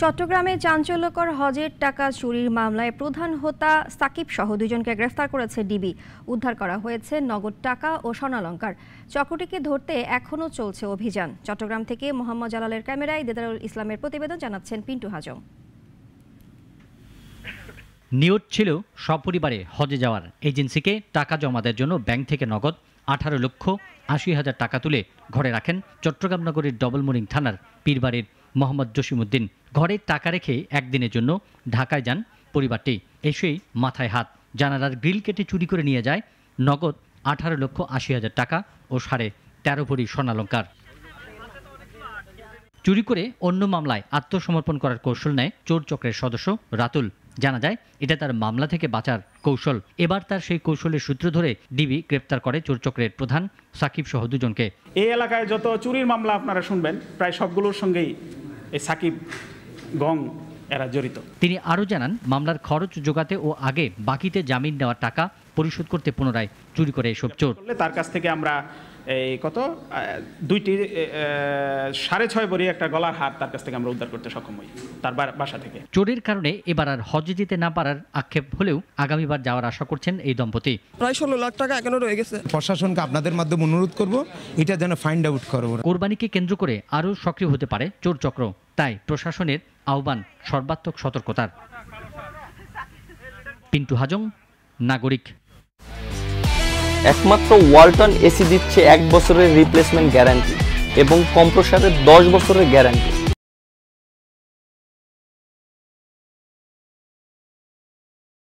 চট্টগ্রামে চাঞ্চল্যকর হজের টাকা চুরির মামলায় প্রধান হোতা সাকিব সহ দুজনকে গ্রেফতার করেছে ডিবি। উদ্ধার করা হয়েছে নগদ টাকা ও স্বর্ণালংকার। চক্রটিকে ধরতে এখনও চলছে অভিযান। চট্টগ্রাম থেকে মোহাম্মদ জালালের ক্যামেরায় দেদারুল ইসলামের প্রতিবেদন, জানাচ্ছেন পিন্টু হাজং। নিয়ত ছিল সপরিবারে হজে যাওয়ার। এজেন্সিকে টাকা জমা দেওয়ার জন্য ব্যাংক থেকে নগদ 18,80,000 টাকা তুলে ঘরে রাখেন চট্টগ্রাম নগরীর ডবলমুরিং থানার পীরবাড়ির মোহাম্মদ জসিমউদ্দিন। ঘরে টাকা রেখে একদিনের জন্য ঢাকায় যান পরিবারটি। এসেই মাথায় হাত, জানালার গ্রিল কেটে চুরি করে নিয়ে যায় নগদ 18,80,000 টাকা ও 13.5 ভরি স্বর্ণালংকার। চুরি করে অন্য মামলায় আত্মসমর্পণ করার কৌশল নেয় চোর চক্রের সদস্য রাতুল। জানা যায় এটা তার মামলা থেকে বাঁচার কৌশল। এবার তার সেই কৌশলের সূত্র ধরে ডিবি গ্রেপ্তার করে চোর চক্রের প্রধান সাকিব সহ দুজনকে। এই এলাকায় যত চুরির মামলা আপনারা শুনবেন, প্রায় সবগুলোর সঙ্গেই এই সাকিব গং এরা জড়িত। তিনি আরও জানান, মামলার খরচ জোগাতে ও আগে বাকিতে জামিন নেওয়া টাকা পরিশোধ করতে পুনরায় চুরি করে এসব চোর। তার কাছ থেকে আমরা এই দুইটি 6.5 ভরি একটা গলার হার তার কাছ থেকে আমরা উদ্ধার করতে সক্ষম হই, তার বাসা থেকে। চোরের কারণে এবার আর হজে যেতে না পারার আক্ষেপ হলেও আগামীবার যাওয়ার আশা করছেন এই দম্পতি। প্রায় 16 লাখ টাকা এখনো রয়ে গেছে। প্রশাসনকে আপনাদের মাধ্যমে অনুরোধ করব, এটা যেন ফাইন্ড আউট করব। কোরবানিকে কেন্দ্র করে আরও সক্রিয় হতে পারে চোর চক্র, তাই প্রশাসনের আহ্বান সর্বাত্মক সতর্কতার। পিন্টু হাজং, নাগরিক। একমাত্র ওয়ালটন এসি দিচ্ছে 1 বছরের রিপ্লেসমেন্ট গ্যারান্টি এবং কম্প্রেসারের 10 বছরের গ্যারান্টি।